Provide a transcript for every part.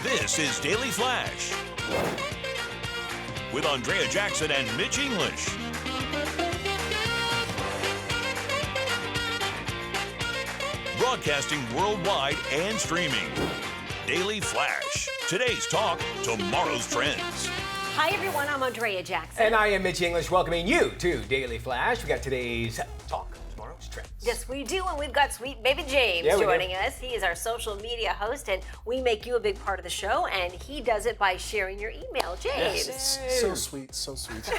This is Daily Flash with Andrea Jackson and Mitch English. Broadcasting worldwide and streaming. Daily Flash. Today's talk, tomorrow's trends. Hi everyone, I'm Andrea Jackson. And I am Mitch English, welcoming you to Daily Flash. We got today's talk, tomorrow's trends. Yes, we do, and we've got sweet baby James joining us. He is our social media host, and we make you a big part of the show, and he does it by sharing your email. James. Yes, so sweet, so sweet.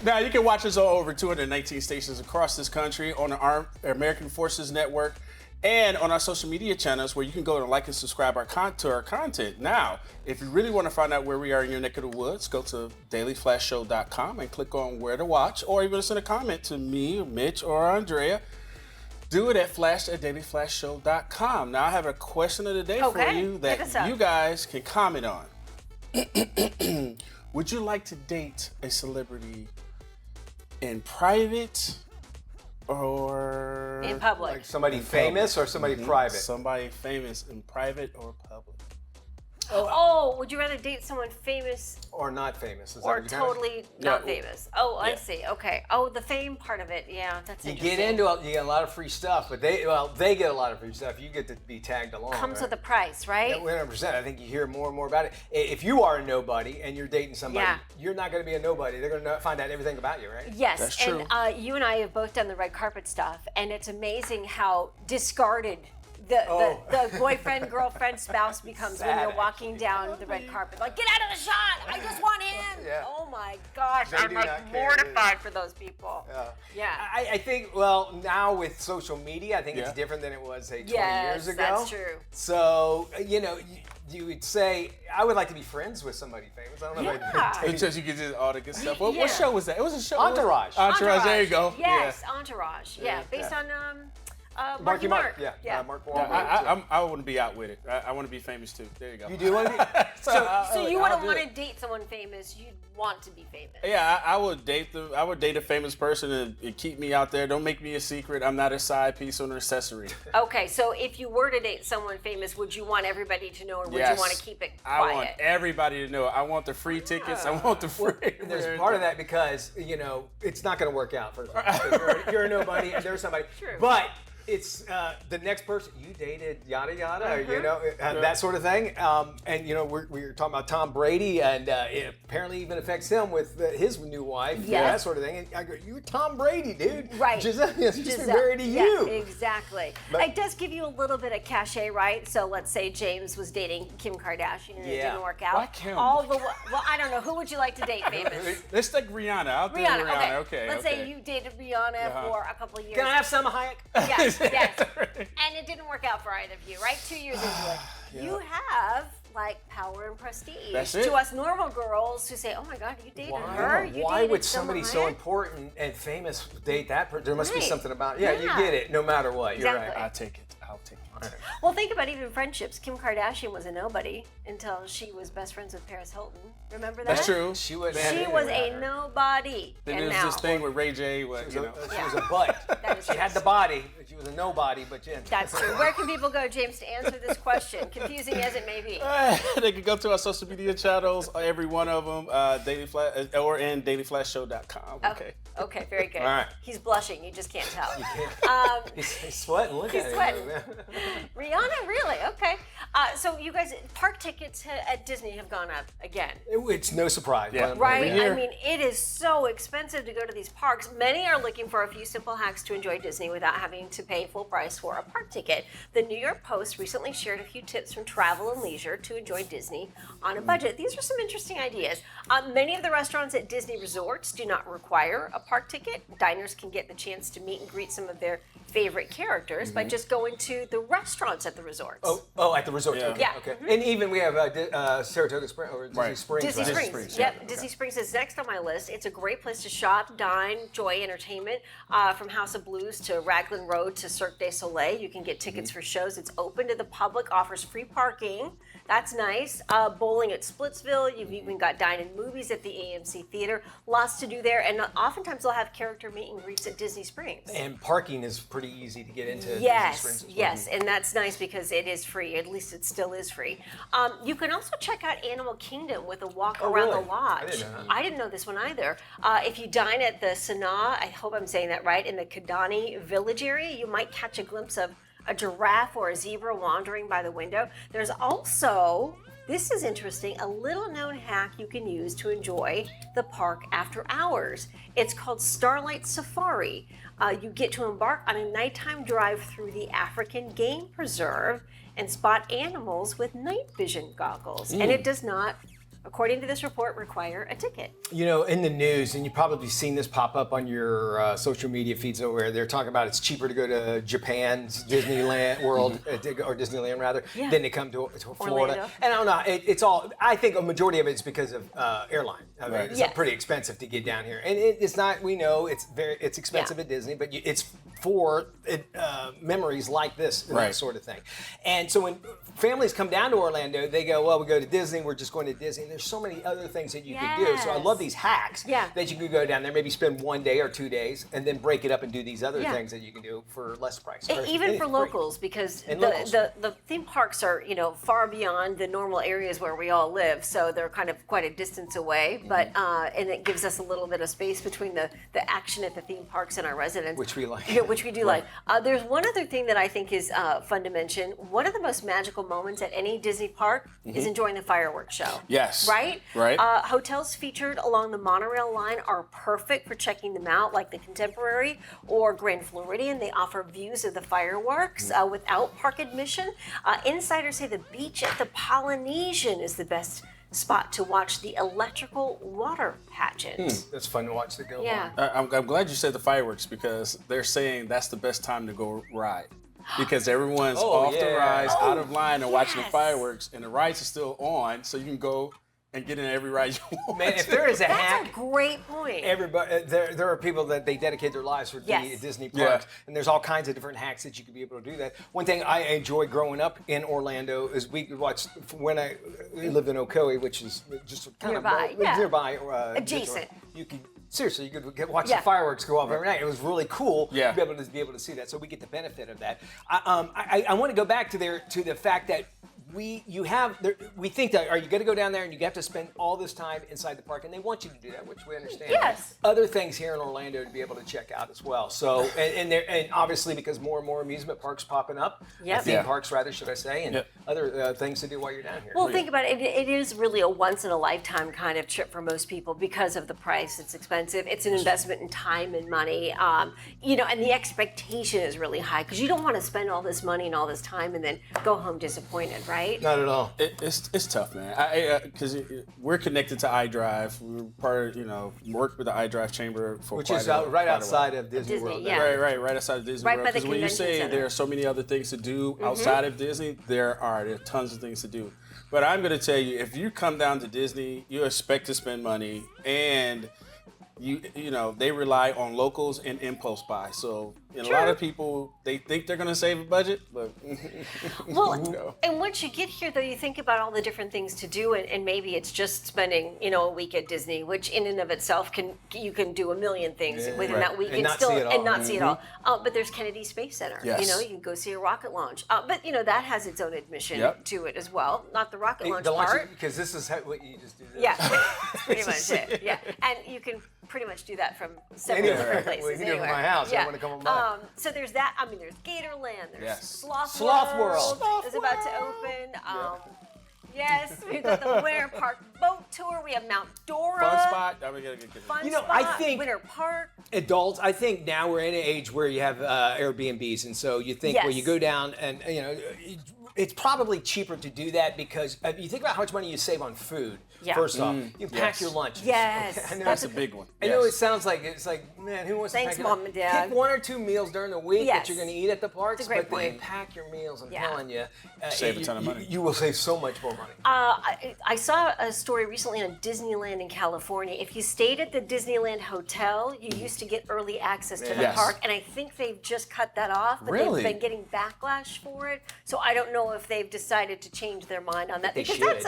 Now, you can watch us on over 219 stations across this country on the American Forces Network and on our social media channels where you can go and like and subscribe to our content. Now, if you really want to find out where we are in your neck of the woods, go to dailyflashshow.com and click on where to watch, or even send a comment to me, Mitch, or Andrea. Do it at flash@dailyflashshow.com. Now, I have a question of the day for you that you guys can comment on. Would you like to date a celebrity in private or in public? Like somebody famous or somebody private? Somebody famous in private or public. Oh, would you rather date someone famous Or not famous? Is that or what you're totally not famous? Oh, I see. Okay. Oh, the fame part of it. Yeah, that's You interesting. get into it, you get a lot of free stuff, but they get a lot of free stuff. You get to be tagged along. Comes with a price, right? 100%. I think you hear more and more about it. If you are a nobody and you're dating somebody, you're not going to be a nobody. They're going to find out everything about you, right? Yes, That's true. And you and I have both done the red carpet stuff, and it's amazing how discarded the boyfriend, girlfriend, spouse becomes when you're walking down the red carpet. Like, get out of the shot! I just want him! Yeah. Oh my gosh, They I'm do like not care, mortified for those people. Yeah. I think, well, now with social media, I think it's different than it was, say, 20 years ago. That's true. So, you would say, I would like to be friends with somebody famous. I don't know if I'd It's just you get all the good stuff. What show was that? It was a show. Entourage. Entourage, there you go. Yes, Entourage. Yeah, based on Marky Mark. Yeah. Mark Yeah, Wahlberg. I wouldn't be out with it. I want to be famous too. There you go. You do want to be? So you wouldn't want to date someone famous. You'd want to be famous. Yeah, I would date them. I would date a famous person and keep me out there. Don't make me a secret. I'm not a side piece or an accessory. Okay, so if you were to date someone famous, would you want everybody to know, or would you want to keep it quiet? I want everybody to know. I want the free tickets. I want the free. There's part of that because, it's not going to work out. First of all. You're a nobody and there's somebody. True. But it's the next person you dated, yada yada, that sort of thing. And we were talking about Tom Brady, and it apparently even affects him with his new wife, that sort of thing. And I go, "You're Tom Brady, dude. Right? Giselle just been married to you." Yeah, exactly. But it does give you a little bit of cachet, right? So let's say James was dating Kim Kardashian and it didn't work out. Why Kim? Well, I don't know. Who would you like to date famous? Let's take Rihanna. I'll do Rihanna. Okay. Let's say you dated Rihanna for a couple of years. Can I have some Hayek? Yes. And it didn't work out for either of you, right? 2 years into it. You have power and prestige. That's it. To us normal girls who say, "Oh my God, you dated her? You Why dated would somebody so Hayek?" important and famous date that person? There must be something about you Yeah. get it no matter what. Exactly. You're right. I'll take it. Well, think about even friendships. Kim Kardashian was a nobody until she was best friends with Paris Hilton. Remember that? That's true. She was a nobody. Then and there's now, this thing with Ray J. She was a butt. That is She had the body, but she was a nobody. But That's true. Where can people go, James, to answer this question? Confusing as it may be. They can go to our social media channels, every one of them, Daily Flash, or in dailyflashshow.com. Okay. Okay, very good. All right. He's blushing. You just can't tell. He's sweating. Look at him. sweating. Rihanna, really? Okay. So you guys, park tickets at Disney have gone up again. It's no surprise. Yeah. Right? Every year. I mean, it is so expensive to go to these parks. Many are looking for a few simple hacks to enjoy Disney without having to pay full price for a park ticket. The New York Post recently shared a few tips from Travel and Leisure to enjoy Disney on a budget. These are some interesting ideas. Many of the restaurants at Disney resorts do not require a park ticket. Diners can get the chance to meet and greet some of their favorite characters by just going to the restaurants at the resorts. Oh, at the resort. Yeah. Okay. Yeah. Okay. And even we have Saratoga Springs or Disney Right. Springs. Disney right? Springs. yeah. Yep, Disney Springs is next on my list. It's a great place to shop, dine, enjoy entertainment. From House of Blues to Raglan Road to Cirque du Soleil, you can get tickets for shows. It's open to the public, offers free parking. That's nice. Bowling at Splitsville. You've even got dine-in movies at the AMC Theater. Lots to do there. And oftentimes they'll have character meet and greets at Disney Springs. And parking is pretty easy to get into Yes, Disney Springs as well. yes, and that's nice because it is free. At least it still is free. You can also check out Animal Kingdom with a walk around really? the lodge. I didn't know that. I didn't know this one either. If you dine at the Sanaa, I hope I'm saying that right, in the Kidani Village area, you might catch a glimpse of a giraffe or a zebra wandering by the window. There's also, this is interesting, a little known hack you can use to enjoy the park after hours. It's called Starlight Safari. You get to embark on a nighttime drive through the African Game Preserve and spot animals with night vision goggles. And it does not, according to this report, require a ticket. You know, in the news, and you've probably seen this pop up on your social media feeds where they're talking about it's cheaper to go to Japan's Disneyland World, or Disneyland rather, than to come to Florida. Orlando. And I don't know, it's all, I think a majority of it's because of airline. I mean, Right. it's Yes. pretty expensive to get down here. And it's not, we know it's expensive at Disney, but it's for memories like this and that Right. sort of thing. And so when families come down to Orlando, they go, well, we go to Disney, we're just going to Disney. And there's so many other things that you could do. So I Yes. love these hacks Yeah. that you could go down there, maybe spend 1 day or 2 days, and then break it up and do these other Yeah. things that you can do for less price. Or Even for free. locals, because And locals. the theme parks are, far beyond the normal areas where we all live, so they're kind of quite a distance away. But and it gives us a little bit of space between the action at the theme parks and our residents, Which we like. Yeah, which we do like. There's one other thing that I think is fun to mention. One of the most magical moments at any Disney park is enjoying the fireworks show. Yes. Right? Right. Hotels featured along the monorail line are perfect for checking them out, like the Contemporary or Grand Floridian. They offer views of the fireworks without park admission. Insiders say the beach at the Polynesian is the best spot to watch the electrical water pageant. That's fun to watch the go Yeah. on. I'm glad you said the fireworks because they're saying that's the best time to go ride. Because everyone's off the yeah. rides, out of line, and watching the yes. fireworks, and the rides are still on, so you can go and get in every ride you want. Man, if there is a That's hack, a great point. everybody there are people that they dedicate their lives for Yes. Disney Yeah. parks, and there's all kinds of different hacks that you could be able to do that. One thing I enjoyed growing up in Orlando is we could watch when I lived in Ocoee, which is just kind Nearby, of yeah. nearby, Adjacent. You could. Seriously, you could watch Yeah. the fireworks go off every night. It was really cool Yeah. to be able to see that. So we get the benefit of that. I want to go back to the fact that we think that, are you going to go down there and you have to spend all this time inside the park, and they want you to do that, which we understand. Yes. Other things here in Orlando to be able to check out as well. So and obviously because more and more amusement parks popping up, Yep. theme Yeah. parks rather, should I say, and Yep. other things to do while you're down here. Well, think about it. It is really a once in a lifetime kind of trip for most people because of the price. It's expensive. It's an investment in time and money. And the expectation is really high because you don't want to spend all this money and all this time and then go home disappointed, right? Not at all. It's tough, man. Because we're connected to iDrive. We're part of, work with the iDrive Chamber for Which quite is a- right quite a while. outside of Disney, Disney, World. yeah. Right outside of Disney Right World. by the Because when you convention say center. there are so many other things to do outside of Disney, there are tons of things to do. But I'm going to tell you, if you come down to Disney, you expect to spend money, and they rely on locals and impulse buy. So a lot of people, they think they're going to save a budget, but Well, No. and once you get here, though, you think about all the different things to do, and maybe it's just spending, a week at Disney, which in and of itself you can do a million things within Right. that week And not still see it all. and not see it all. But there's Kennedy Space Center. Yes. You can go see a rocket launch. But that has its own admission Yep. to it as well. Not the rocket launch The lunch, part. because this is what you just do. This. Yeah, that's pretty much it. Yeah, and you can pretty much do that from several Anywhere. different places. Well, you can do it from anywhere. my house. I Yeah. wanna come on by. So there's that. I mean, there's Gatorland. There's Yes. Sloth World. is about to open. Yes, we've got the Winter Park boat tour. We have Mount Dora. fun spot. I'm going to get Fun You know, spot, I think- Winter Park. Adults, I think now we're in an age where you have Airbnbs, and so you think, well, Yes. you go down and it's probably cheaper to do that because you think about how much money you save on food. Yeah. First off, you pack yes. your lunch. Yes, I know That's it's a big one. I know Yes. it sounds like man, who wants Thanks, to pack Mom and Dad. Pick 1 or 2 meals during the week Yes. that you're going to eat at the parks, It's a great but then point. pack your meals. I'm Yeah. telling you, Save a ton of money. You will save so much more money. I saw a story recently on Disneyland in California. If you stayed at the Disneyland Hotel, you used to get early access to the Yes. park, and I think they've just cut that off. But Really? they've been getting backlash for it. So I don't know know if they've decided to change their mind on that, They because should.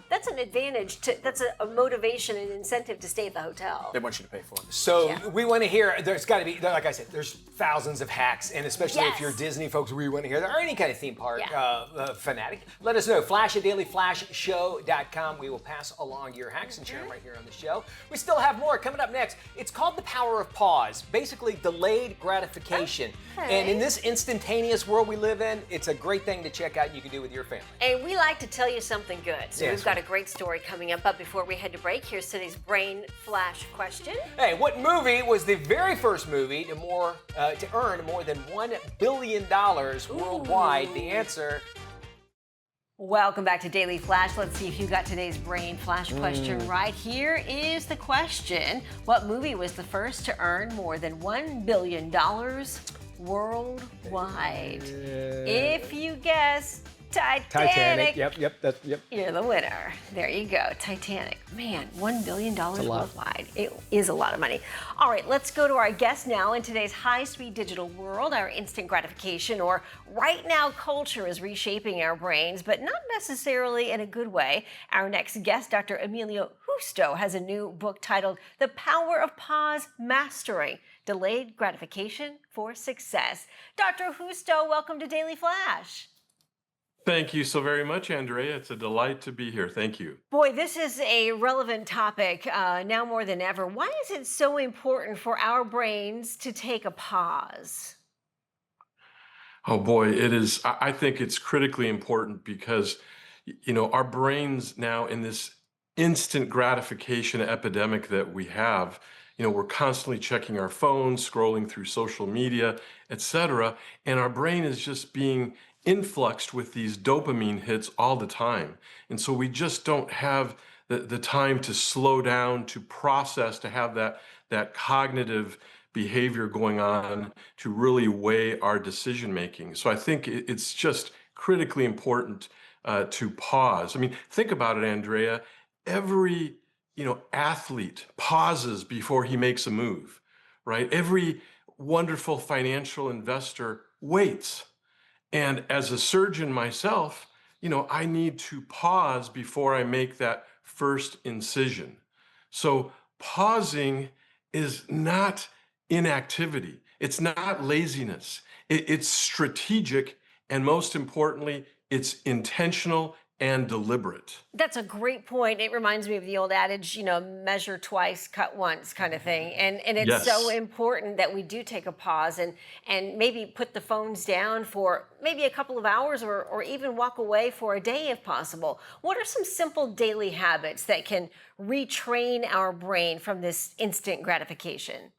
that's an advantage that's a motivation and incentive to stay at the hotel. They want you to pay for it. So Yeah. we want to hear, there's got to be, like I said, there's thousands of hacks, and especially if Yes. you're Disney folks, we want to hear that, or any kind of theme park Yeah. fanatic. Let us know. Flash at dailyflashshow.com. We will pass along your hacks and share them right here on the show. We still have more coming up next. It's called the power of pause, basically delayed gratification. Okay. And in this instantaneous world we live in, it's a great thing to check out and you can do with your family. And we like to tell you something good. So Yes. we've got a great story coming up. But before we head to break, here's today's Brain Flash question. Hey, what movie was the very first movie to earn more than $1 billion worldwide? The answer. Welcome back to Daily Flash. Let's see if you got today's Brain Flash question right. Here is the question. What movie was the first to earn more than $1 billion worldwide? If you guess Titanic. Yep. You're the winner. There you go. Titanic. Man, $1 billion worldwide. It is a lot of money. All right, let's go to our guest now. In today's high-speed digital world, our instant gratification or right now culture is reshaping our brains, but not necessarily in a good way. Our next guest, Dr. Emilio Justo, has a new book titled The Power of Pause Mastering Delayed Gratification for Success. Dr. Justo, welcome to Daily Flash. Thank you so very much, Andrea. It's a delight to be here. Thank you. Boy, this is a relevant topic now more than ever. Why is it so important for our brains to take a pause? Oh boy, it is. I think it's critically important because, our brains now in this instant gratification epidemic that we have, we're constantly checking our phones, scrolling through social media, etc. And our brain is just being influxed with these dopamine hits all the time. And so we just don't have the time to slow down, to process, to have that cognitive behavior going on to really weigh our decision making. So I think it's just critically important to pause. I mean, think about it, Andrea. Every athlete pauses before he makes a move, right? Every wonderful financial investor waits. And as a surgeon myself, I need to pause before I make that first incision. So pausing is not inactivity. It's not laziness. It's strategic. And most importantly, it's intentional and deliberate. That's a great point. It reminds me of the old adage, measure twice, cut once kind of thing. And it's Yes. so important that we do take a pause and maybe put the phones down for maybe a couple of hours or even walk away for a day if possible. What are some simple daily habits that can retrain our brain from this instant gratification?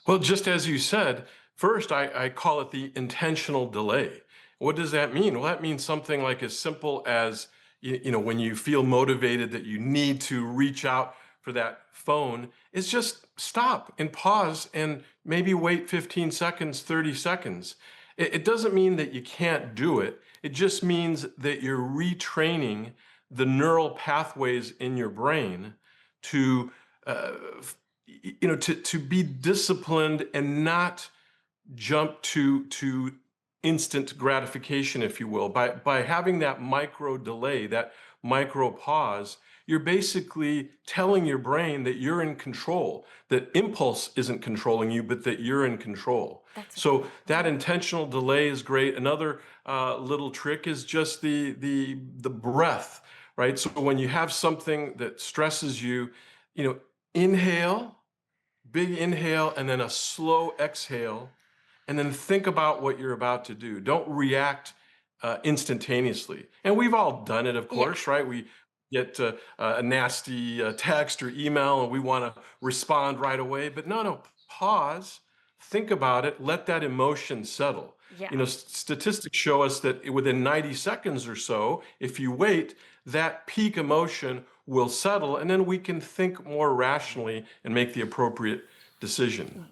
Well, just as you said, first, I call it the intentional delay. What does that mean? Well, that means something like as simple as, when you feel motivated that you need to reach out for that phone, is just stop and pause and maybe wait 15 seconds, 30 seconds. It doesn't mean that you can't do it. It just means that you're retraining the neural pathways in your brain to be disciplined and not jump to instant gratification, if you will. By having that micro delay, that micro pause, you're basically telling your brain that you're in control, that impulse isn't controlling you, but that you're in control. So that intentional delay is great. Another little trick is just the breath, right? So when you have something that stresses you, inhale, big inhale, and then a slow exhale, and then think about what you're about to do. Don't react instantaneously. And we've all done it, of course, right? We get a nasty text or email and we want to respond right away. But no, pause, think about it, let that emotion settle. Yeah. Statistics show us that within 90 seconds or so, if you wait, that peak emotion will settle, and then we can think more rationally and make the appropriate decision.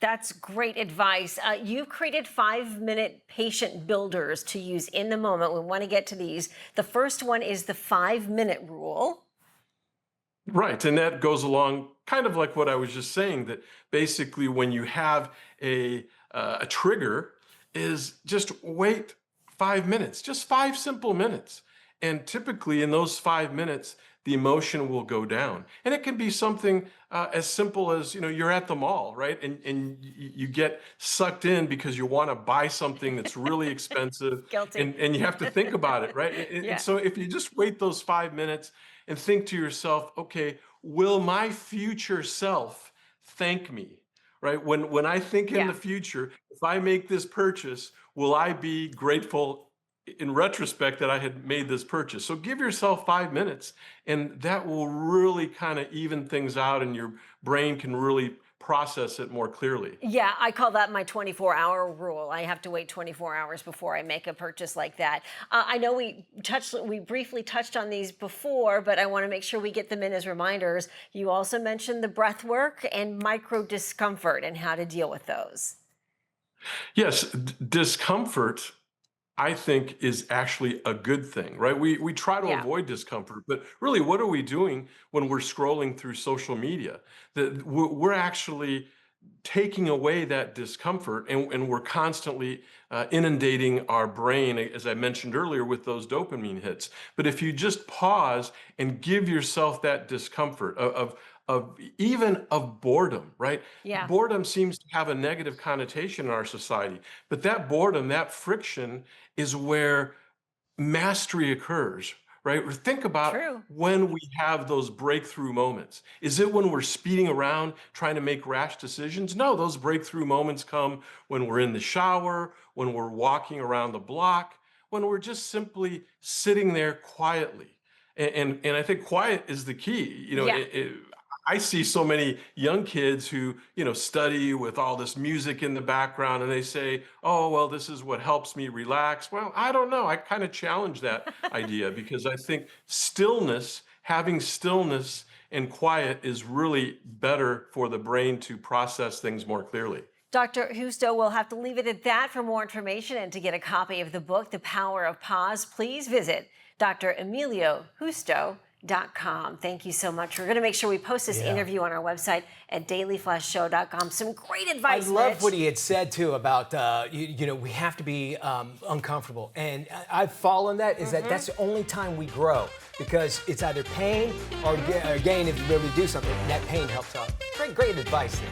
That's great advice. You've created 5-minute patient builders to use in the moment. We want to get to these. The first one is the 5-minute rule. Right, and that goes along kind of like what I was just saying, that basically when you have a trigger, is just wait 5 minutes, just 5 simple minutes. And typically in those 5 minutes, the emotion will go down. And it can be something as simple as, you're at the mall, right? And you get sucked in because you want to buy something that's really expensive. Guilty. And you have to think about it, right? Yeah. And so if you just wait those 5 minutes and think to yourself, okay, will my future self thank me? Right? When I think in the future, if I make this purchase, will I be grateful in retrospect that I had made this purchase? So give yourself 5 minutes, and that will really kind of even things out, and your brain can really process it more clearly. Yeah, I call that my 24-hour rule. I have to wait 24 hours before I make a purchase like that. I know we briefly touched on these before, but I want to make sure we get them in as reminders. You also mentioned the breath work and micro discomfort and how to deal with those. Yes, discomfort, I think, is actually a good thing, right? We try to avoid discomfort, but really, what are we doing when we're scrolling through social media? That we're actually taking away that discomfort, and we're constantly inundating our brain, as I mentioned earlier, with those dopamine hits. But if you just pause and give yourself that discomfort of even of boredom, right? Yeah. Boredom seems to have a negative connotation in our society, but that boredom, that friction, is where mastery occurs, right? Or think about when we have those breakthrough moments. Is it when we're speeding around trying to make rash decisions? No, those breakthrough moments come when we're in the shower, when we're walking around the block, when we're just simply sitting there quietly. And I think quiet is the key. I see so many young kids who, study with all this music in the background, and they say, oh, well, this is what helps me relax. Well, I don't know. I kind of challenge that idea, because I think having stillness and quiet is really better for the brain to process things more clearly. Dr. Justo, we'll have to leave it at that. For more information and to get a copy of the book, The Power of Pause, please visit DrEmilioJusto.com. Thank you so much. We're going to make sure we post this interview on our website at dailyflashshow.com. Some great advice. I love Mitch. what he had said too about we have to be uncomfortable, and I've followed that. Is that that's the only time we grow, because it's either pain or gain. If you're able to do something, that pain helps out. Great advice there.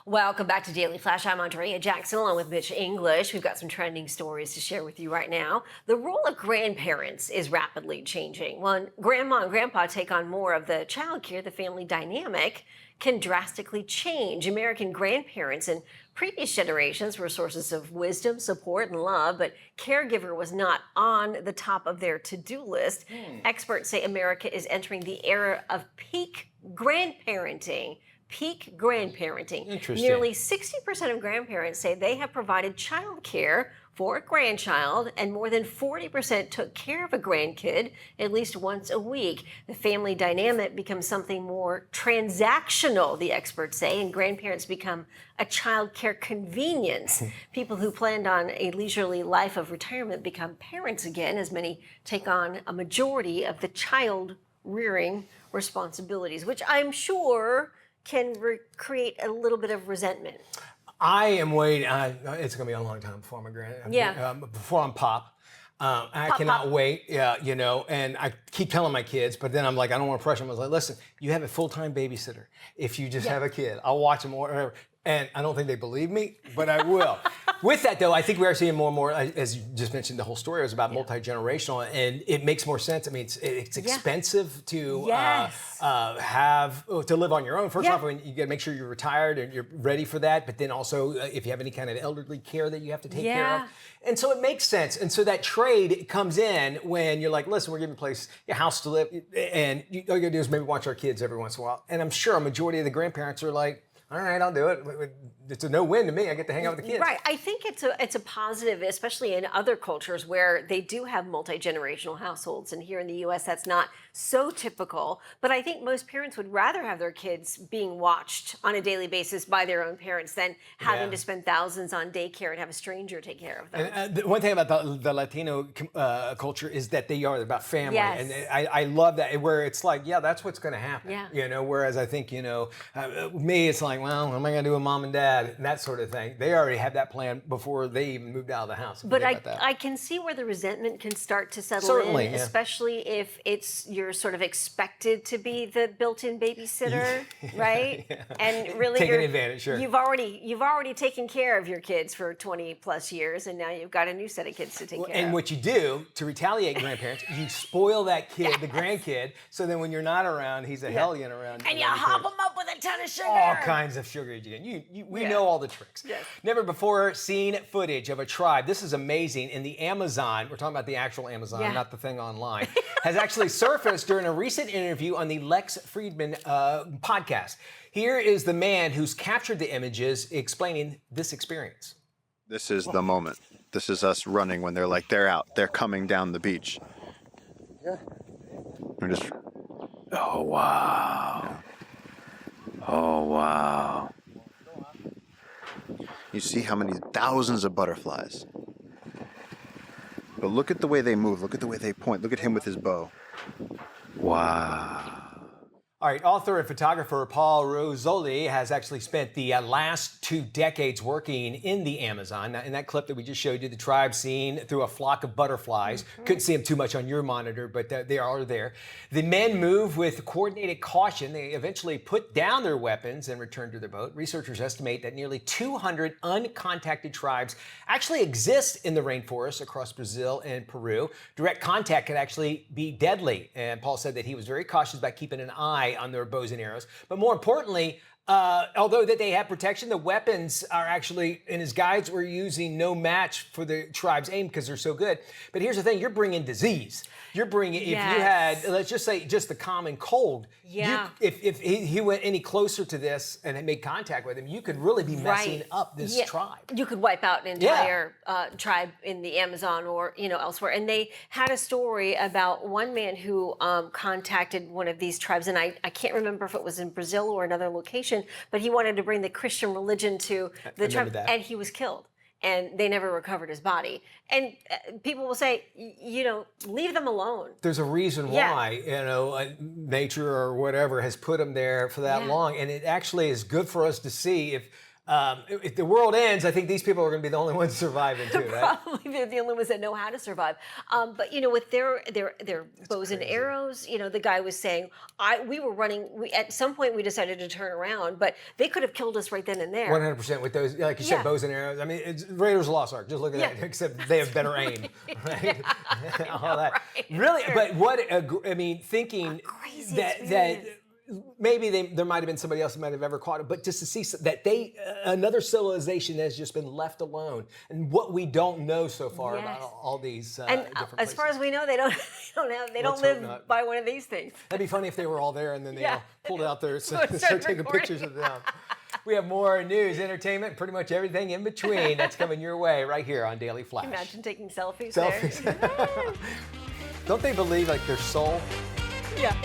Welcome back to Daily Flash. I'm Andrea Jackson along with Mitch English. We've got some trending stories to share with you right now. The role of grandparents is rapidly changing. When grandma and grandpa take on more of the childcare, the family dynamic can drastically change. American grandparents in previous generations were sources of wisdom, support, and love, but caregiver was not on the top of their to-do list. Experts say America is entering the era of peak grandparenting. Interesting. Nearly 60% of grandparents say they have provided child care for a grandchild, and more than 40% took care of a grandkid at least once a week. The family dynamic becomes something more transactional, the experts say, and grandparents become a child care convenience. People who planned on a leisurely life of retirement become parents again, as many take on a majority of the child rearing responsibilities, which I'm sure can create a little bit of resentment. I am waiting. It's going to be a long time before I'm a before I'm pop. I cannot wait. And I keep telling my kids, but then I'm like, I don't want to pressure them. I was like, listen, you have a full-time babysitter. If you just have a kid, I'll watch them or whatever. And I don't think they believe me, but I will. With that, though, I think we are seeing more and more, as you just mentioned, the whole story was about multi-generational, and it makes more sense. I mean, it's expensive to to live on your own. First off, you got to make sure you're retired and you're ready for that. But then also, if you have any kind of elderly care that you have to take care of. And so it makes sense. And so that trade comes in when you're like, listen, we're giving a house to live, and all you got to do is maybe watch our kids every once in a while. And I'm sure a majority of the grandparents are like, all right, I'll do it. it's a no-win to me. I get to hang out with the kids. Right. I think it's a positive, especially in other cultures where they do have multi-generational households. And here in the U.S., that's not so typical. But I think most parents would rather have their kids being watched on a daily basis by their own parents than having to spend thousands on daycare and have a stranger take care of them. And the one thing about the Latino culture is that they are about family. Yes. And I love that, where it's like, yeah, that's what's going to happen. Yeah. You know, whereas I think, you know, me, it's like, well, what am I going to do with mom and dad? And that sort of thing. They already had that plan before they even moved out of the house. But I can see where the resentment can start to settle in, especially if you're sort of expected to be the built-in babysitter, right? And really, taking advantage. Sure. You've already taken care of your kids for 20 plus years, and now you've got a new set of kids to take care of. And what you do to retaliate, grandparents, you spoil that kid, the grandkid, so then when you're not around, he's a hellion around. And you hop them up with a ton of sugar. All kinds of sugar. We know all the tricks. Yes. Never before seen footage of a tribe. This is amazing. In the Amazon, we're talking about the actual Amazon, not the thing online, has actually surfaced during a recent interview on the Lex Friedman podcast. Here is the man who's captured the images explaining this experience. This is the moment. This is us running when they're out. They're coming down the beach. Yeah. We're just. Oh, wow. Oh, wow. You see how many thousands of butterflies. But look at the way they move. Look at the way they point. Look at him with his bow. Wow. All right, author and photographer Paul Rosoli has actually spent the last 2 decades working in the Amazon. Now, in that clip that we just showed you, the tribe seen through a flock of butterflies. Couldn't see them too much on your monitor, but they are there. The men move with coordinated caution. They eventually put down their weapons and return to their boat. Researchers estimate that nearly 200 uncontacted tribes actually exist in the rainforest across Brazil and Peru. Direct contact could actually be deadly. And Paul said that he was very cautious about keeping an eye on their bows and arrows. But more importantly, although that they have protection, the weapons are actually, and his guides were using no match for the tribe's aim because they're so good. But here's the thing, you're bringing disease. You're bringing, if you had, let's just say, just the common cold, if he went any closer to this and had made contact with him, you could really be messing up this tribe. You could wipe out an entire tribe in the Amazon or elsewhere. And they had a story about one man who contacted one of these tribes, and I can't remember if it was in Brazil or another location, but he wanted to bring the Christian religion to the tribe, and he was killed. And they never recovered his body. And people will say, leave them alone. There's a reason why, nature or whatever has put them there for that long. And it actually is good for us to see if the world ends. I think these people are going to be the only ones surviving too, right? Probably they're the only ones that know how to survive. But with their bows and arrows, the guy was saying, we were running. At some point we decided to turn around, but they could have killed us right then and there. 100% with those, like you said, bows and arrows. I mean, it's Raiders of the Lost Ark. Just look at that. Except they have better aim, right? All that. Right. Really, but thinking that. Maybe there might have been somebody else who might have ever caught it, but just to see that another civilization has just been left alone, and what we don't know so far about all these and different places. As far as we know, they don't live by one of these things. That'd be funny if they were all there and then they all pulled it out there and started taking pictures of them. We have more news, entertainment, pretty much everything in between. That's coming your way right here on Daily Flash. Imagine taking selfies there. Don't they believe like their soul? Yeah.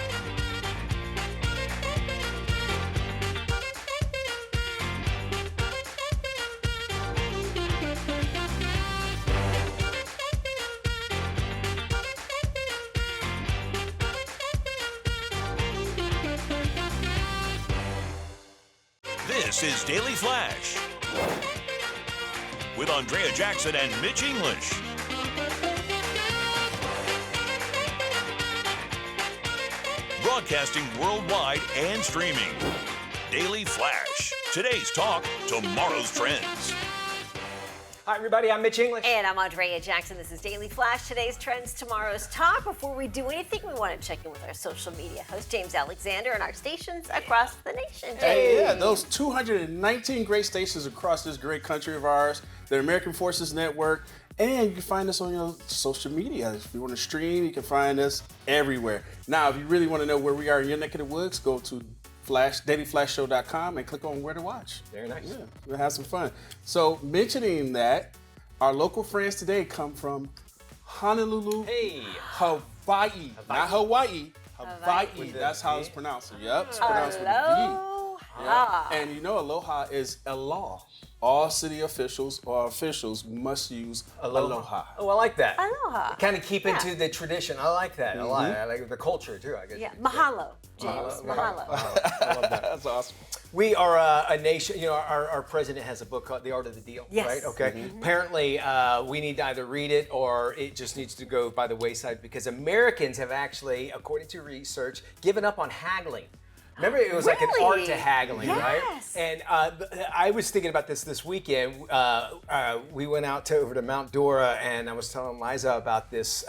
This is Daily Flash with Andrea Jackson and Mitch English. Broadcasting worldwide and streaming. Daily Flash. Today's talk, tomorrow's trends. Hi, everybody. I'm Mitch English. And I'm Andrea Jackson. This is Daily Flash. Today's trends, tomorrow's talk. Before we do anything, we want to check in with our social media host, James Alexander, and our stations across the nation. James. Hey, yeah, those 219 great stations across this great country of ours, the American Forces Network, and you can find us on your social media. If you want to stream, you can find us everywhere. Now, if you really want to know where we are in your neck of the woods, go to dailyflashshow.com and click on where to watch. Very nice. Yeah, we'll have some fun. So mentioning that, our local friends today come from Honolulu, Hey. Hawaii. Not Hawaii. Hawaii. With the That's how V? it's pronounced. Yep, it's pronounced with a V. Aloha. And you know, aloha is a law. All city officials or officials must use aloha. Oh, I like that. Aloha. Kind of keep Yeah. into the tradition. I like that a lot. I like the culture too, I guess. Yeah, mahalo, James. Mahalo. I love that. That's awesome. We are a nation, you know, our president has a book called The Art of the Deal, Yes. right? Okay. Apparently, we need to either read it or it just needs to go by the wayside because Americans have actually, according to research, given up on haggling. Remember, it was like an art to haggling, right? Yes. And I was thinking about this weekend. We went out over to Mount Dora, and I was telling Liza about this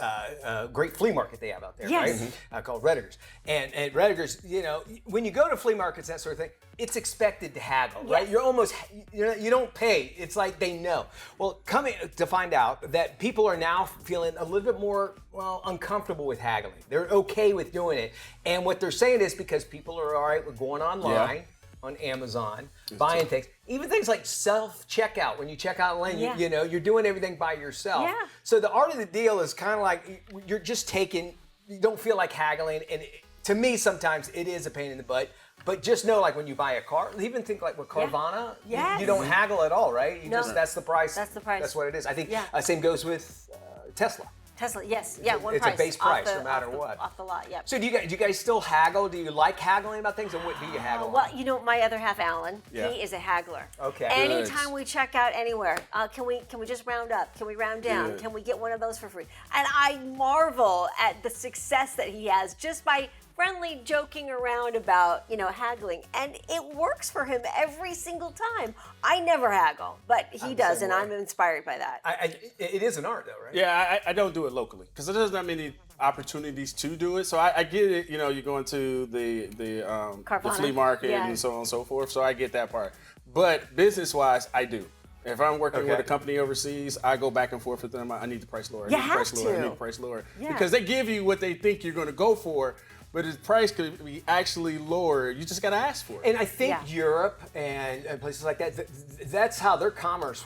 great flea market they have out there, Yes. right? Called Redditor's. And at Redditor's, you know, when you go to flea markets, that sort of thing, it's expected to haggle, right? Yes. You're almost, you don't pay. It's like they know. Well, coming to find out that people are now feeling a little bit more, well, uncomfortable with haggling. They're okay with doing it. And what they're saying is because people are all right with going online, on Amazon, buying things. Even things like self-checkout. When you check out online, Yeah. you know, you're doing everything by yourself. Yeah. So the art of the deal is kind of like you're just taking, you don't feel like haggling. And to me, sometimes it is a pain in the butt. But just know, like when you buy a car, even think like with Carvana, Yes. you don't haggle at all, right? You No. just, that's the price. That's the price. That's what it is. I think Yeah. same goes with Tesla. Tesla, yes. Yeah, one it's a price. base price, off no matter off the, what. Off the lot, yep. So do you guys still haggle? Do you like haggling about things, and what do you haggle? on? Well, you know, my other half, Alan, Yeah. he is a haggler. Okay. Anytime we check out anywhere, can we just round up? Can we round down? Good. Can we get one of those for free? And I marvel at the success that he has just by friendly joking around about, you know, haggling. And it works for him every single time. I never haggle, but he I'm the does, same and way. I'm inspired by that. It is an art, though, right? Yeah, I don't do it locally because there's not many opportunities to do it. So I get it. You know, you're going to the Carvana. flea market Yeah. and so on and so forth. So I get that part. But business-wise, I do. If I'm working Okay. with a company overseas, I go back and forth with them. I need the price lower. I You need the price have lower. I to. need the price lower. Yeah. Because they give you what they think you're going to go for, but the price could be actually lower. You just got to ask for it. And I think Yeah. Europe and places like that, that's how their commerce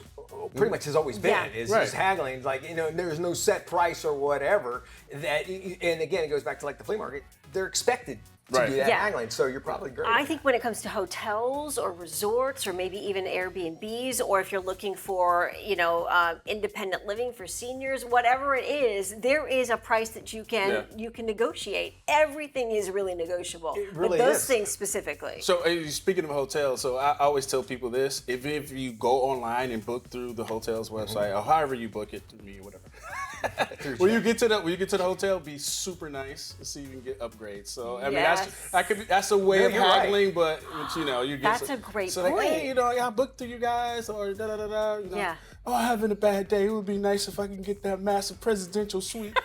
pretty much has always been. Yeah. Is Right. just haggling. Like, you know, there's no set price or whatever. That, and again, it goes back to like the flea market. They're expected to Right. do that Yeah. haggling. So you're probably great. I think when it comes to hotels or resorts or maybe even Airbnbs, or if you're looking for, you know, independent living for seniors, whatever it is, there is a price that you can negotiate. Everything is really negotiable. It really but those is. things specifically. So speaking of hotels, so I always tell people this: if you go online and book through the hotel's website or however you book it, to me or whatever. when you get to the hotel, be super nice and see if you can get upgrades. So I mean Yes. that's a way No, of you're right. haggling, but you know you get That's a great so like, hey, point. you know, I booked through you guys or da da da da. You know, Yeah. Oh, I'm having a bad day. It would be nice if I can get that massive presidential suite.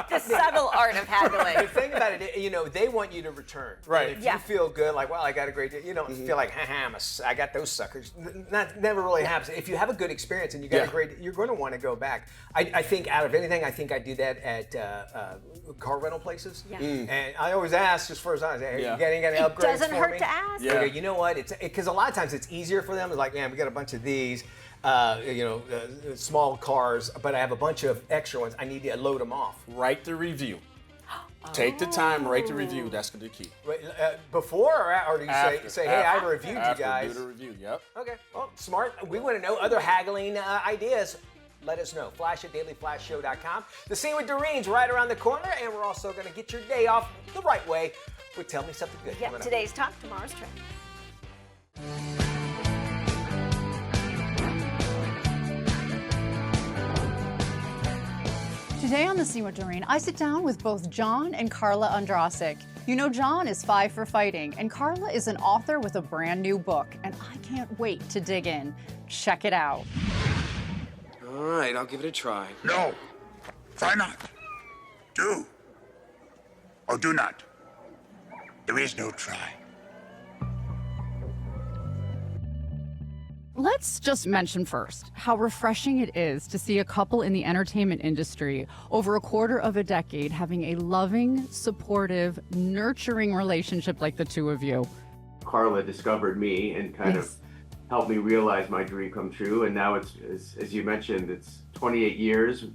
The subtle art of The haggling. thing about it, you know, they want you to return. Right. And if Yeah. you feel good, like, well, I got a great day, you don't feel like, I got those suckers. Never really happens. If you have a good experience and you got a Yeah. great, you're going to want to go back. I think out of anything, I think I do that at car rental places. Yeah. And I always ask, just first time, hey, Yeah. you got any It upgrades doesn't for hurt me? to ask. Yeah. Okay, you know what? It's because a lot of times it's easier for them. It's like, man, we got a bunch of these, small cars, but I have a bunch of extra ones. I need to load them off. Write the review. Take the time, write the review. That's the key. Wait, before or do you After, say, hey, after, I've reviewed after, you guys? Do the review. Yep. Okay, well, smart. We want to know other haggling ideas. Let us know. Flash at dailyflashshow.com. The Scene with Doreen's right around the corner, and we're also going to get your day off the right way with Tell Me Something Good. Yeah, Coming up. today's talk, tomorrow's trend. Today on The Scene with Doreen, I sit down with both John and Carla Andrasik. You know, John is 5 for fighting, and Carla is an author with a brand new book, and I can't wait to dig in. Check it out. All right, I'll give it a try. No. Try not. Do. Or do not. There is no try. Let's just mention first how refreshing it is to see a couple in the entertainment industry over a quarter of a decade having a loving, supportive, nurturing relationship like the two of you. Carla discovered me and kind of helped me realize my dream come true. And now it's, as you mentioned, it's 28 years,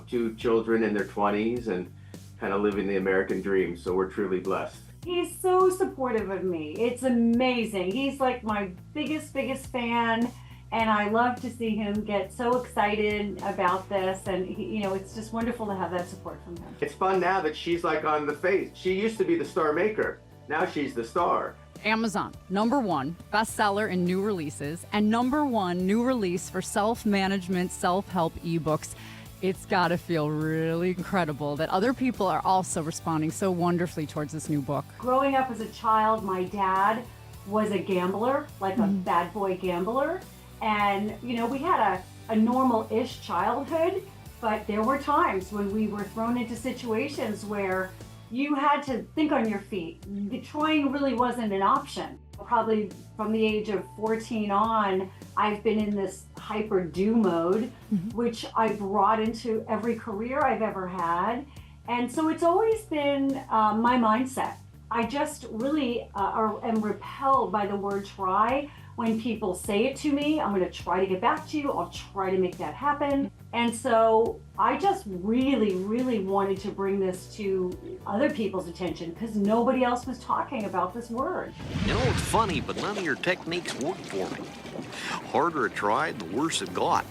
2 children in their 20s and kind of living the American dream. So we're truly blessed. He's so supportive of me. It's amazing. He's like my biggest fan. And I love to see him get so excited about this. And, it's just wonderful to have that support from him. It's fun now that she's like on the face. She used to be the star maker. Now she's the star. Amazon, #1 bestseller in new releases, and #1 new release for self-management, self-help ebooks. It's got to feel really incredible that other people are also responding so wonderfully towards this new book. Growing up as a child, my dad was a gambler, like a bad boy gambler. And, we had a normal-ish childhood, but there were times when we were thrown into situations where you had to think on your feet. Trying really wasn't an option. Probably from the age of 14 on, I've been in this hyper do mode, which I brought into every career I've ever had. And so it's always been my mindset. I just really am repelled by the word try. When people say it to me, I'm going to try to get back to you. I'll try to make that happen. And so I just really, really wanted to bring this to other people's attention because nobody else was talking about this word. It's funny, but none of your techniques work for me. Harder it tried, the worse it got.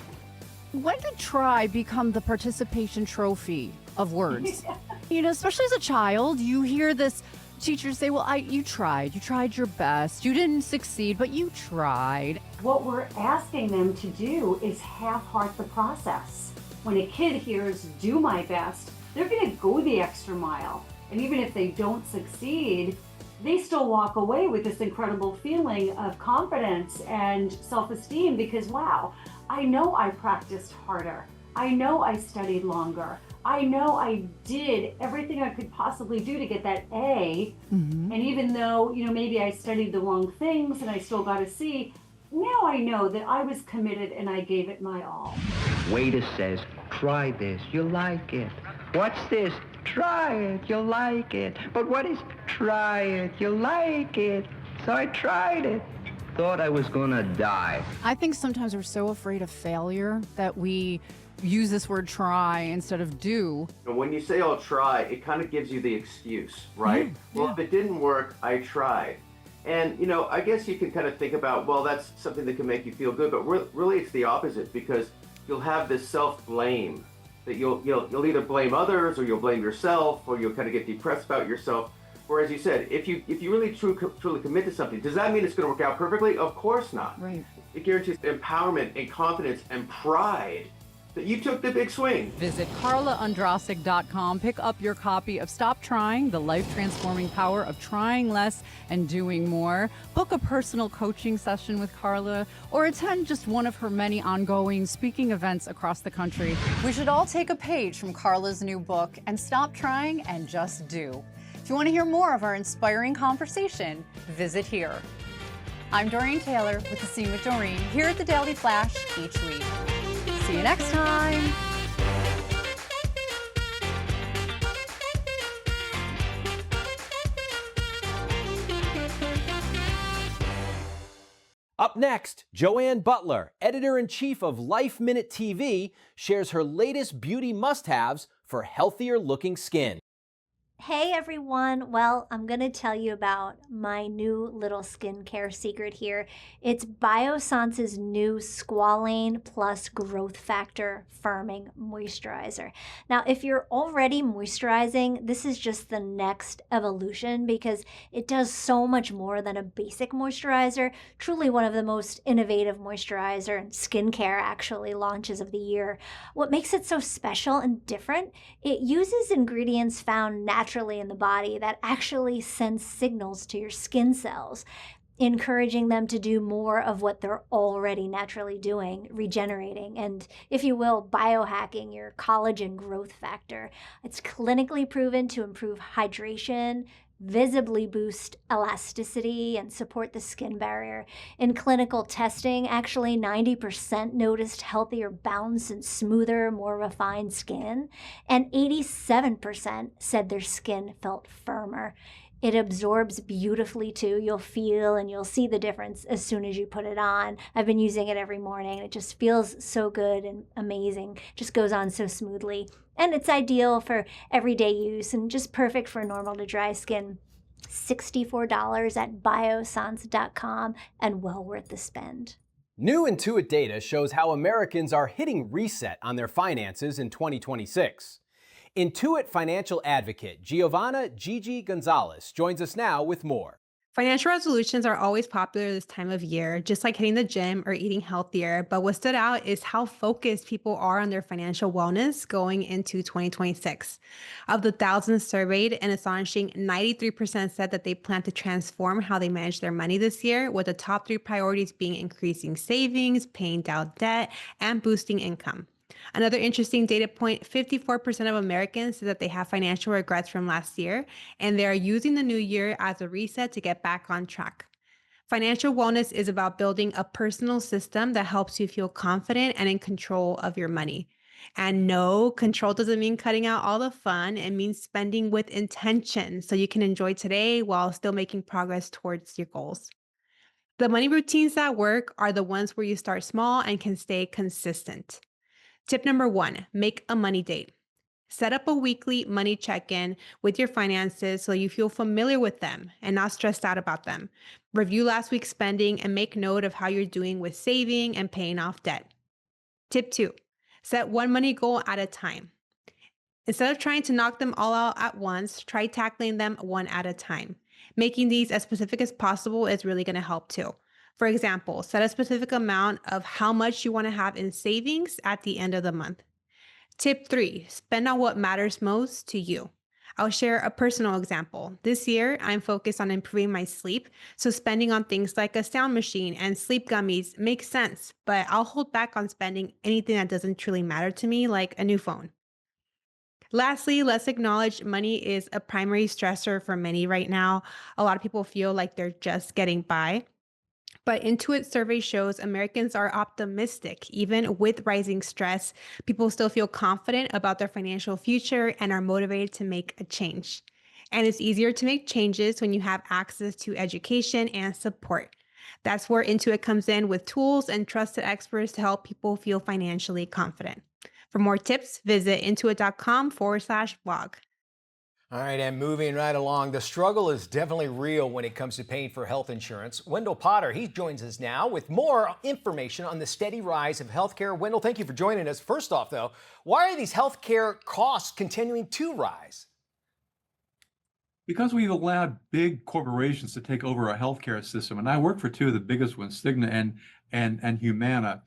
When did try become the participation trophy of words? Especially as a child, you hear this. Teachers say, well, you tried your best. You didn't succeed, but you tried. What we're asking them to do is half-heart the process. When a kid hears, do my best, they're gonna go the extra mile. And even if they don't succeed, they still walk away with this incredible feeling of confidence and self-esteem because, wow, I know I practiced harder. I know I studied longer. I know I did everything I could possibly do to get that A. And even though, maybe I studied the wrong things and I still got a C, now I know that I was committed and I gave it my all. Waiter says, try this, you'll like it. What's this? Try it, you'll like it. But what is try it, you'll like it? So I tried it. Thought I was gonna die. I think sometimes we're so afraid of failure that we use this word try instead of do. When you say I'll try, it kind of gives you the excuse, right? Well, if it didn't work, I tried. And, I guess you can kind of think about, well, that's something that can make you feel good, but really it's the opposite because you'll have this self-blame that you'll either blame others or you'll blame yourself or you'll kind of get depressed about yourself. Whereas you said, if you really truly commit to something, does that mean it's going to work out perfectly? Of course not. Right. It guarantees empowerment and confidence and pride that you took the big swing. Visit CarlaUndrasik.com. Pick up your copy of Stop Trying, The Life-Transforming Power of Trying Less and Doing More. Book a personal coaching session with Carla or attend just one of her many ongoing speaking events across the country. We should all take a page from Carla's new book and stop trying and just do. If you want to hear more of our inspiring conversation, visit here. I'm Doreen Taylor with The Scene with Doreen here at the Daily Flash each week. See you next time. Up next, Joanne Butler, editor-in-chief of Life Minute TV, shares her latest beauty must-haves for healthier-looking skin. Hey everyone, well, I'm going to tell you about my new little skincare secret here. It's Biossance new Squalane Plus Growth Factor Firming Moisturizer. Now, if you're already moisturizing, this is just the next evolution because it does so much more than a basic moisturizer. Truly one of the most innovative moisturizer and skincare actually launches of the year. What makes it so special and different, it uses ingredients found naturally in the body that actually sends signals to your skin cells, encouraging them to do more of what they're already naturally doing, regenerating, and, if you will, biohacking your collagen growth factor. It's clinically proven to improve hydration, visibly boost elasticity and support the skin barrier. In clinical testing, actually 90% noticed healthier bounce and smoother, more refined skin, and 87% said their skin felt firmer. It absorbs beautifully too. You'll feel and you'll see the difference as soon as you put it on. I've been using it every morning. It just feels so good and amazing. Just goes on so smoothly. And it's ideal for everyday use and just perfect for normal to dry skin. $64 at bioscience.com and well worth the spend. New Intuit data shows how Americans are hitting reset on their finances in 2026. Intuit financial advocate Giovanna Gigi Gonzalez joins us now with more. Financial resolutions are always popular this time of year, just like hitting the gym or eating healthier. But what stood out is how focused people are on their financial wellness going into 2026. Of the thousands surveyed, an astonishing 93% said that they plan to transform how they manage their money this year, with the top 3 priorities being increasing savings, paying down debt, and boosting income. Another interesting data point, 54% of Americans say that they have financial regrets from last year, and they are using the new year as a reset to get back on track. Financial wellness is about building a personal system that helps you feel confident and in control of your money. And no, control doesn't mean cutting out all the fun. It means spending with intention so you can enjoy today while still making progress towards your goals. The money routines that work are the ones where you start small and can stay consistent. Tip number 1, make a money date. Set up a weekly money check-in with your finances so you feel familiar with them and not stressed out about them. Review last week's spending and make note of how you're doing with saving and paying off debt. Tip 2, set one money goal at a time. Instead of trying to knock them all out at once, try tackling them one at a time. Making these as specific as possible is really going to help too. For example, set a specific amount of how much you want to have in savings at the end of the month. Tip 3, spend on what matters most to you. I'll share a personal example. This year, I'm focused on improving my sleep, so spending on things like a sound machine and sleep gummies makes sense, but I'll hold back on spending anything that doesn't truly matter to me, like a new phone. Lastly, let's acknowledge money is a primary stressor for many right now. A lot of people feel like they're just getting by. But Intuit survey shows Americans are optimistic. Even with rising stress, people still feel confident about their financial future and are motivated to make a change. And it's easier to make changes when you have access to education and support. That's where Intuit comes in with tools and trusted experts to help people feel financially confident. For more tips, visit intuit.com/blog. All right, and moving right along, the struggle is definitely real when it comes to paying for health insurance. Wendell Potter, he joins us now with more information on the steady rise of healthcare. Wendell, thank you for joining us. First off, though, why are these healthcare costs continuing to rise? Because we've allowed big corporations to take over our healthcare system, and I work for 2 of the biggest ones, Cigna and Humana.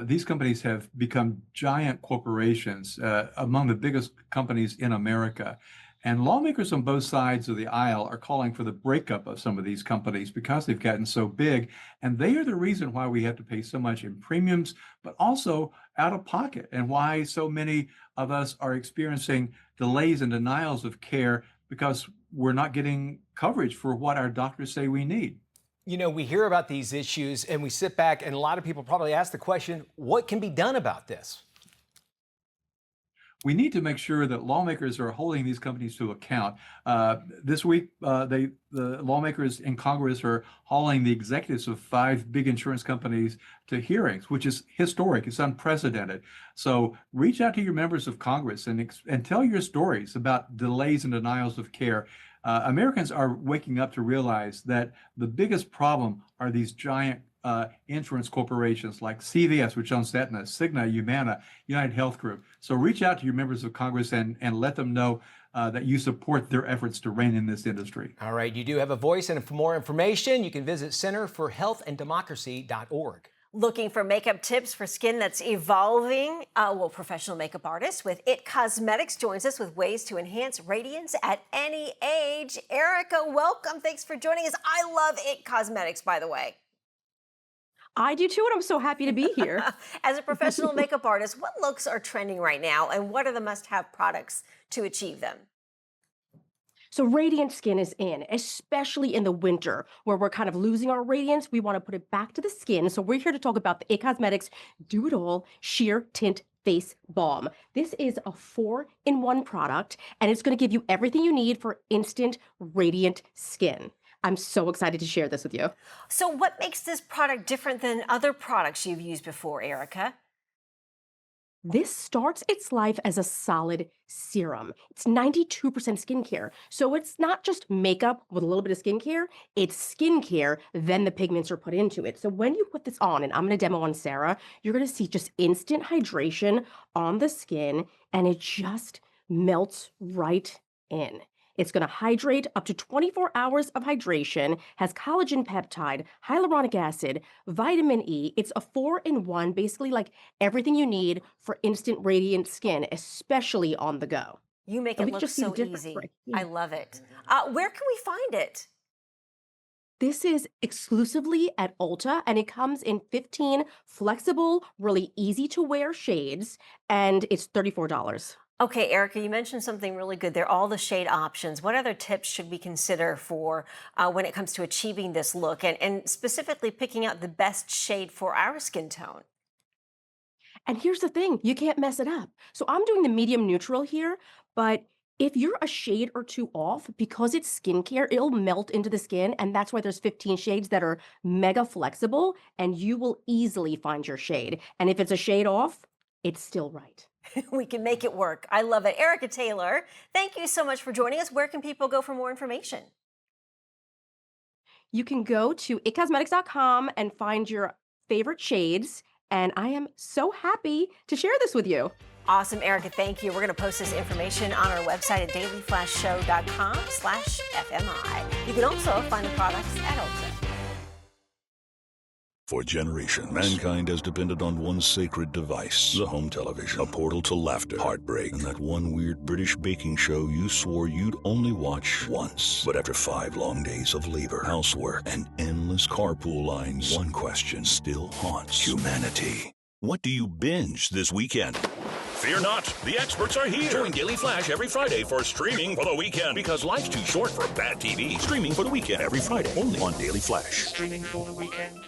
These companies have become giant corporations, among the biggest companies in America. And lawmakers on both sides of the aisle are calling for the breakup of some of these companies because they've gotten so big. And they are the reason why we have to pay so much in premiums, but also out of pocket, and why so many of us are experiencing delays and denials of care because we're not getting coverage for what our doctors say we need. You know, we hear about these issues and we sit back, and a lot of people probably ask the question, what can be done about this? We need to make sure that lawmakers are holding these companies to account. This week, the lawmakers in Congress are hauling the executives of 5 big insurance companies to hearings, which is historic. It's unprecedented. So reach out to your members of Congress and tell your stories about delays and denials of care. Americans are waking up to realize that the biggest problem are these giant insurance corporations like CVS, which owns Aetna, Cigna, Humana, United Health Group. So reach out to your members of Congress and let them know that you support their efforts to rein in this industry. All right, you do have a voice, and for more information, you can visit centerforhealthanddemocracy.org. Looking for makeup tips for skin that's evolving? Professional makeup artist with IT Cosmetics joins us with ways to enhance radiance at any age. Erica, welcome. Thanks for joining us. I love IT Cosmetics, by the way. I do too, and I'm so happy to be here. As a professional makeup artist, what looks are trending right now, and what are the must-have products to achieve them? So radiant skin is in, especially in the winter where we're kind of losing our radiance. We want to put it back to the skin. So we're here to talk about the IT Cosmetics Do-It-All Sheer Tint Face Balm. This is a 4-in-1 product, and it's going to give you everything you need for instant radiant skin. I'm so excited to share this with you. So what makes this product different than other products you've used before, Erica? This starts its life as a solid serum. It's 92% skincare. So it's not just makeup with a little bit of skincare, it's skincare, then the pigments are put into it. So when you put this on, and I'm gonna demo on Sarah, you're gonna see just instant hydration on the skin, and it just melts right in. It's going to hydrate up to 24 hours of hydration, has collagen peptide, hyaluronic acid, vitamin E. It's a 4-in-1, basically like everything you need for instant radiant skin, especially on the go. You make it look so easy. I love it. Where can we find it? This is exclusively at Ulta, and it comes in 15 flexible, really easy to wear shades, and it's $34. Okay, Erica, you mentioned something really good there, all the shade options. What other tips should we consider for when it comes to achieving this look and specifically picking out the best shade for our skin tone? And here's the thing, you can't mess it up. So I'm doing the medium neutral here, but if you're a shade or two off, because it's skincare, it'll melt into the skin, and that's why there's 15 shades that are mega flexible, and you will easily find your shade. And if it's a shade off, it's still right. We can make it work. I love it. Erica Taylor, thank you so much for joining us. Where can people go for more information? You can go to itcosmetics.com and find your favorite shades, and I am so happy to share this with you. Awesome, Erica, thank you. We're going to post this information on our website at dailyflashshow.com/FMI. You can also find the products at Ulta. For generations, mankind has depended on one sacred device, the home television, a portal to laughter, heartbreak, and that one weird British baking show you swore you'd only watch once. But after 5 long days of labor, housework, and endless carpool lines, one question still haunts humanity. What do you binge this weekend? Fear not, the experts are here. Join Daily Flash every Friday for Streaming for the Weekend. Because life's too short for bad TV. Streaming for the Weekend every Friday, only on Daily Flash. Streaming for the weekend.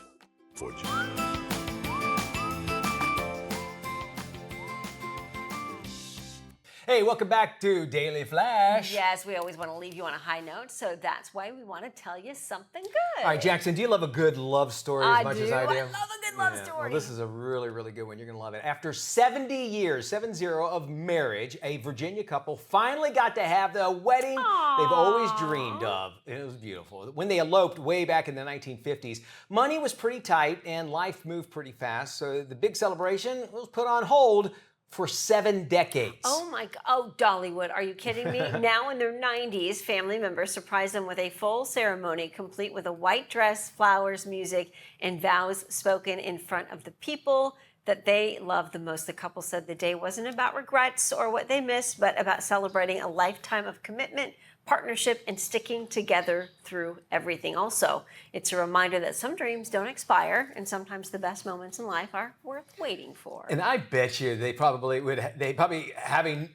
Hey, welcome back to Daily Flash. Yes, we always want to leave you on a high note, so that's why we want to tell you something good. All right, Jackson, do you love a good love story as much as I do? I love a good love story. Well, this is a really, really good one. You're going to love it. After 70 years, 70 of marriage, a Virginia couple finally got to have the wedding they've always dreamed of. It was beautiful. When they eloped way back in the 1950s, money was pretty tight and life moved pretty fast, so the big celebration was put on hold for 7 decades. Oh my God, oh Dollywood, are you kidding me? Now in their 90s, family members surprised them with a full ceremony complete with a white dress, flowers, music, and vows spoken in front of the people that they loved the most. The couple said the day wasn't about regrets or what they missed, but about celebrating a lifetime of commitment, partnership, and sticking together through everything. Also, it's a reminder that some dreams don't expire, and sometimes the best moments in life are worth waiting for. And I bet you they probably having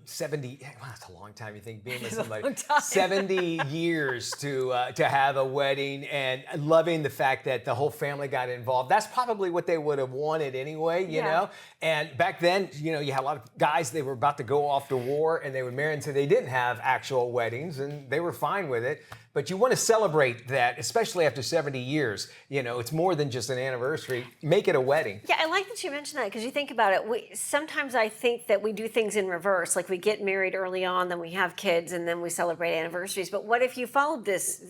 70. Wow, that's a long time. You think being with somebody 70 years to have a wedding and loving the fact that the whole family got involved. That's probably what they would have wanted anyway, you know. And back then, you know, you had a lot of guys. They were about to go off to war, and they would marry until they didn't have actual weddings, and they were fine with it. But you want to celebrate that, especially after 70 years. You know, it's more than just an anniversary. Make it a wedding. Yeah, I like that you mentioned that, because you think about it. Sometimes I think that we do things in reverse. Like we get married early on, then we have kids, and then we celebrate anniversaries. But what if you followed this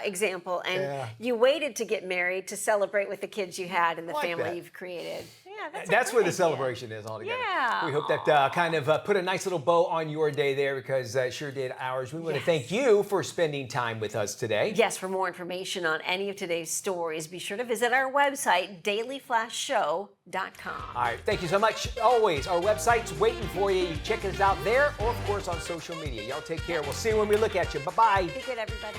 example and you waited to get married to celebrate with the kids you had and the family you've created? Yeah, that's where the celebration is altogether. Yeah. We hope that kind of put a nice little bow on your day there, because it sure did ours. We want to thank you for spending time with us today. Yes, for more information on any of today's stories, be sure to visit our website, dailyflashshow.com. All right, thank you so much. Always, our website's waiting for you. You check us out there or, of course, on social media. Y'all take care. We'll see you when we look at you. Bye-bye. Be good, everybody.